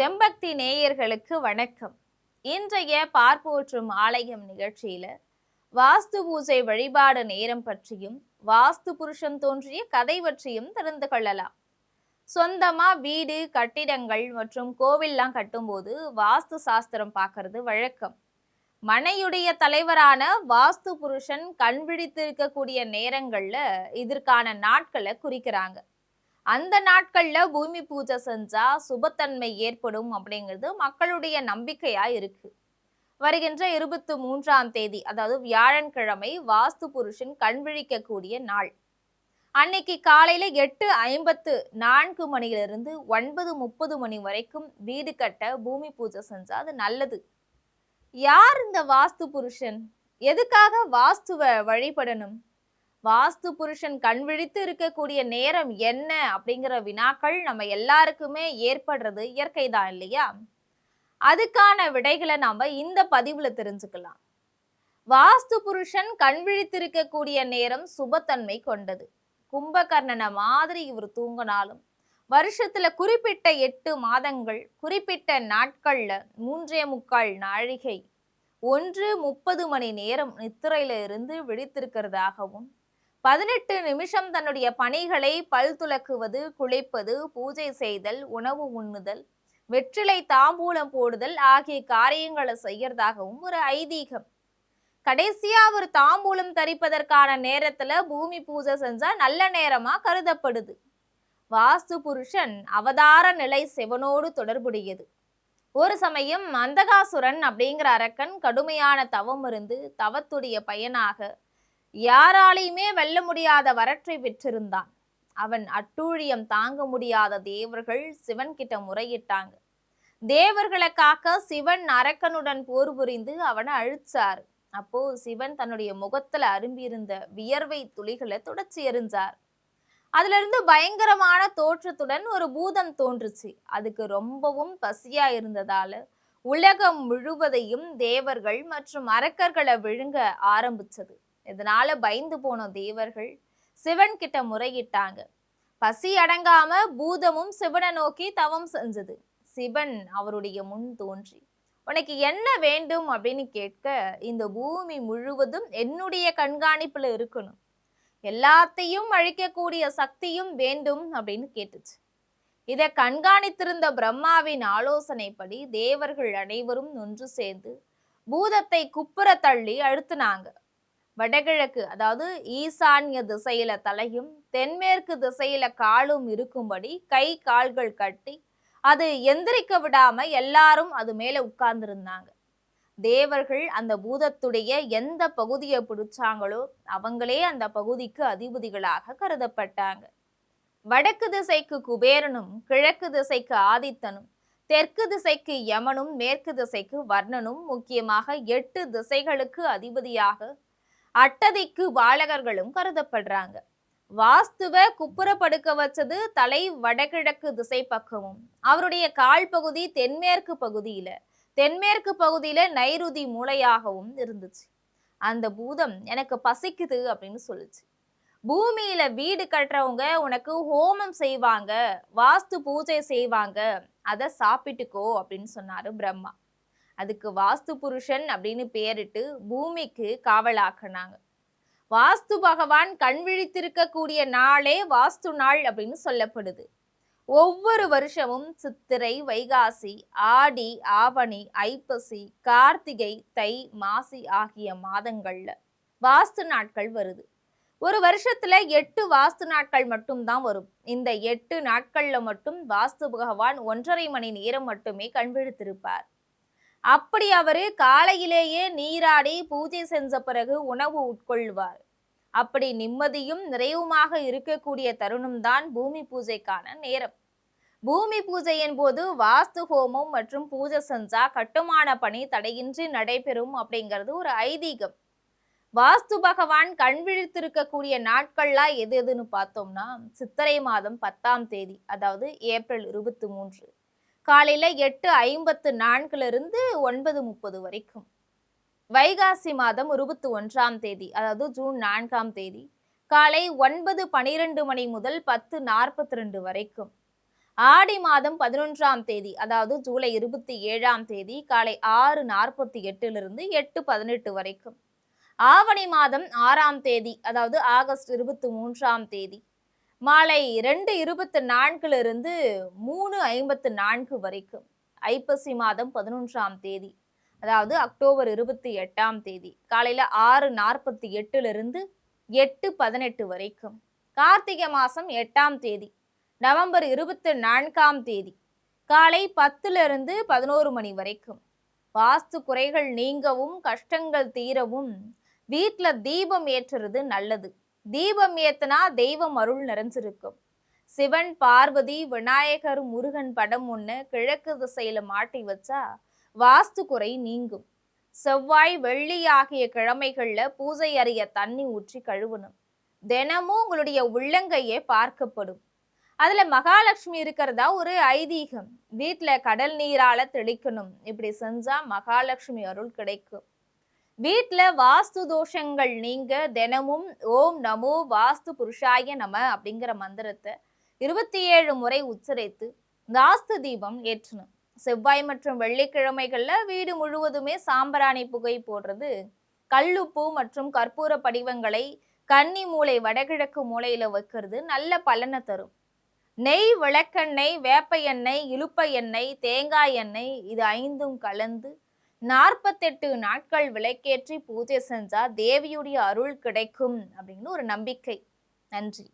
ஜெம்பக்தி நேயர்களுக்கு வணக்கம். இன்றைய பார்ப்போற்றும் ஆலயம் நிகழ்ச்சியில வாஸ்து பூஜை வழிபாடு நேரம் பற்றியும் வாஸ்து புருஷன் தோன்றிய கதை பற்றியும் தெரிந்து கொள்ளலாம். சொந்தமா வீடு கட்டிடங்கள் மற்றும் கோவில்லாம் கட்டும்போது வாஸ்து சாஸ்திரம் பார்க்கறது வழக்கம். மனையுடைய தலைவரான வாஸ்து புருஷன் கண் விழித்து இருக்கக்கூடிய நேரங்கள்ல இதற்கான நாட்களை குறிக்கிறாங்க. அந்த நாட்கள்ல பூமி பூஜை செஞ்சா சுபத்தன்மை ஏற்படும் அப்படிங்கிறது மக்களுடைய நம்பிக்கையா இருக்கு. வருகின்ற 23ஆம் தேதி, அதாவது வியாழன்கிழமை வாஸ்து புருஷன் கண் விழிக்கக்கூடிய நாள். அன்னைக்கு காலையில 8:54 மணியிலிருந்து 9:30 மணி வரைக்கும் வீடு கட்ட பூமி பூஜை செஞ்சா அது நல்லது. யார் இந்த வாஸ்து புருஷன்? எதுக்காக வாஸ்துவ வழிபடணும்? வாஸ்து புருஷன் கண் விழித்து இருக்கக்கூடிய நேரம் என்ன அப்படிங்கிற வினாக்கள் நம்ம எல்லாருக்குமே ஏற்படுறது இயற்கைதான் இல்லையா? அதுக்கான விடைகளை நாம இந்த பதிவுல தெரிஞ்சுக்கலாம். வாஸ்து புருஷன் கண் விழித்திருக்கக்கூடிய நேரம் சுபத்தன்மை கொண்டது. கும்பகர்ணன மாதிரி இவர் தூங்கினாலும் வருஷத்துல குறிப்பிட்ட 8 மாதங்கள் குறிப்பிட்ட நாட்கள்ல 3:45 நாழிகை 1:30 மணி நேரம் நித்திரையில இருந்து விழித்திருக்கிறதாகவும் 18 நிமிஷம் தன்னுடைய பணிகளை பல் துலக்குவது, குளிப்பது, பூஜை செய்தல், உணவு உண்ணுதல், வெற்றிலை தாம்பூலம் போடுதல் ஆகிய காரியங்களை செய்யறதாகவும் ஒரு ஐதீகம். கடைசியா ஒரு தாம்பூலம் தரிப்பதற்கான நேரத்துல பூமி பூஜை செஞ்சா நல்ல நேரமா கருதப்படுது. வாஸ்து புருஷன் அவதார நிலை சிவனோடு தொடர்புடையது. ஒரு சமயம் அந்தகாசுரன் அப்படிங்கிற அரக்கன் கடுமையான தவம் இருந்து தவத்துடைய பயனாக யாராலையுமே வெல்ல முடியாத வரற்றை பெற்றிருந்தான். அவன் அட்டூழியம் தாங்க முடியாத தேவர்கள் சிவன் கிட்ட முறையிட்டாங்க. தேவர்களை காக்க சிவன் அரக்கனுடன் போர் புரிந்து அவனை அழிச்சார். அப்போ சிவன் தன்னுடைய முகத்துல அரும்பியிருந்த வியர்வை துளிகளை தொடச்சி எறிஞ்சார். அதுல இருந்து பயங்கரமான தோற்றத்துடன் ஒரு பூதம் தோன்றுச்சு. அதுக்கு ரொம்பவும் பசியா இருந்ததால உலகம் முழுவதையும் தேவர்கள் மற்றும் அரக்கர்களை விழுங்க ஆரம்பிச்சது. இதனால பயந்து போன தேவர்கள் சிவன் கிட்ட முறையிட்டாங்க. பசி அடங்காம பூதமும் சிவனை நோக்கி தவம் செஞ்சது. சிவன் அவருடைய முன் தோன்றி, உனக்கு என்ன வேண்டும் அப்படின்னு கேட்க, இந்த பூமி முழுவதும் என்னுடைய கண்காணிப்புல இருக்கணும், எல்லாத்தையும் அழிக்கக்கூடிய சக்தியும் வேண்டும் அப்படின்னு கேட்டுச்சு. இதை கண்காணித்திருந்த பிரம்மாவின் ஆலோசனைப்படி தேவர்கள் அனைவரும் ஒன்று சேர்ந்து பூதத்தை குப்புற தள்ளி அழுத்தினாங்க. வடகிழக்கு, அதாவது ஈசான்ய திசையில தலையும் தென்மேற்கு திசையில காலும் இருக்கும்படி கை கால்கள் கட்டி அது எந்திரிக்க விடாம எல்லாரும் அது மேல உட்கார்ந்திருந்தாங்க. தேவர்கள் அந்த பூதத்துடைய எந்த பகுதியை பிடிச்சாங்களோ அவங்களே அந்த பகுதிக்கு அதிபதிகளாக கருதப்பட்டாங்க. வடக்கு திசைக்கு குபேரனும், கிழக்கு திசைக்கு ஆதித்தனும், தெற்கு திசைக்கு யமனும், மேற்கு திசைக்கு வர்ணனும், முக்கியமாக 8 திசைகளுக்கு அதிபதியாக அட்டதிக்கு பாலகர்களும் கருதப்படுறாங்க. வாஸ்துவ குப்புற படுக்க வச்சது தலை வடகிழக்கு திசை பக்கமும், அவருடைய கால் பகுதி தென்மேற்கு பகுதியில நைருதி மூலையாகவும் இருந்துச்சு. அந்த பூதம் எனக்கு பசிக்குது அப்படின்னு சொல்லுச்சு. பூமியில வீடு கட்டுறவங்க உனக்கு ஹோமம் செய்வாங்க, வாஸ்து பூஜை செய்வாங்க, அதை சாப்பிட்டுக்கோ அப்படின்னு சொன்னாரு பிரம்மா. அதுக்கு வாஸ்து புருஷன் அப்படின்னு பேரிட்டு பூமிக்கு காவலாக்குனாங்க. வாஸ்து பகவான் கண் விழித்திருக்கக்கூடிய நாளே வாஸ்து நாள் அப்படின்னு சொல்லப்படுது. ஒவ்வொரு வருஷமும் சித்திரை, வைகாசி, ஆடி, ஆவணி, ஐப்பசி, கார்த்திகை, தை, மாசி ஆகிய மாதங்கள்ல வாஸ்து நாட்கள் வருது. ஒரு வருஷத்துல 8 வாஸ்து நாட்கள் மட்டும்தான் வரும். இந்த 8 நாட்கள்ல மட்டும் வாஸ்து பகவான் 1.5 மணி நேரம் மட்டுமே கண் விழித்திருப்பார். அப்படி அவரு காலையிலேயே நீராடி பூஜை செஞ்ச பிறகு உணவு உட்கொள்வார். அப்படி நிம்மதியும் நிறைவுமாக இருக்கக்கூடிய தருணம் தான் பூமி பூஜைக்கான நேரம். பூமி பூஜையின் போது வாஸ்து ஹோமம் மற்றும் பூஜை செஞ்சா கட்டுமான பணி தடையின்றி நடைபெறும் அப்படிங்கிறது ஒரு ஐதீகம். வாஸ்து பகவான் கண் விழித்திருக்கக்கூடிய நாட்கள்லாம் எது எதுன்னு பார்த்தோம்னா, சித்திரை மாதம் 10ஆம் தேதி, அதாவது ஏப்ரல் 23 காலையில 8:54 இருந்து 9:30 வரைக்கும். வைகாசி மாதம் 21ஆம் தேதி, அதாவது ஜூன் 4ஆம் தேதி காலை 9:12 மணி முதல் 10:42 வரைக்கும். ஆடி மாதம் 11ஆம் தேதி, அதாவது ஜூலை 27ஆம் தேதி காலை 6:48 8:18 வரைக்கும். ஆவணி மாதம் 6ஆம் தேதி, அதாவது ஆகஸ்ட் 23ஆம் தேதி மாலை 2:24 3:54 வரைக்கும். ஐப்பசி மாதம் 11ஆம் தேதி, அதாவது அக்டோபர் 28ஆம் தேதி காலையில 6:48 8:18 வரைக்கும். கார்த்திகை மாசம் 8ஆம் தேதி, நவம்பர் 24ஆம் தேதி காலை 10:11 மணி வரைக்கும். வாஸ்து குறைகள் நீங்கவும் கஷ்டங்கள் தீரவும் வீட்டுல தீபம் ஏற்றுறது நல்லது. தீபம் ஏத்துனா தெய்வம் அருள் நிறைஞ்சிருக்கும். சிவன், பார்வதி, விநாயகர், முருகன் படம் ஒண்ணு கிழக்கு திசையில மாட்டி வச்சா வாஸ்து குறை நீங்கும். செவ்வாய், வெள்ளி ஆகிய கிழமைகள்ல பூஜை அறைய தண்ணி ஊற்றி கழுவணும். தினமும் உங்களுடைய உள்ளங்கையே பார்க்கப்படும். அதுல மகாலட்சுமி இருக்கிறதா ஒரு ஐதீகம். வீட்டுல கடல் நீரால தெளிக்கணும். இப்படி செஞ்சா மகாலட்சுமி அருள் கிடைக்கும். வீட்டுல வாஸ்து தோஷங்கள் நீங்க தினமும் ஓம் நமோ வாஸ்து புருஷாய நம அப்படிங்கிற மந்திரத்தை 27 முறை உச்சரித்து வாஸ்து தீபம் ஏற்றணும். செவ்வாய் மற்றும் வெள்ளிக்கிழமைகள்ல வீடு முழுவதுமே சாம்பிராணி புகை போடுறது, கல்லுப்பு மற்றும் கற்பூர படிவங்களை கன்னி மூலை வடகிழக்கு மூலையில வைக்கிறது நல்ல பலனை தரும். நெய், விளக்கெண்ணெய், வேப்ப எண்ணெய், இலுப்ப எண்ணெய், தேங்காய் எண்ணெய் இது 5ம் கலந்து 48 நாட்கள் விளக்கேற்றி பூஜை செஞ்சா தேவியுடைய அருள் கிடைக்கும் அப்படின்னு ஒரு நம்பிக்கை. நன்றி.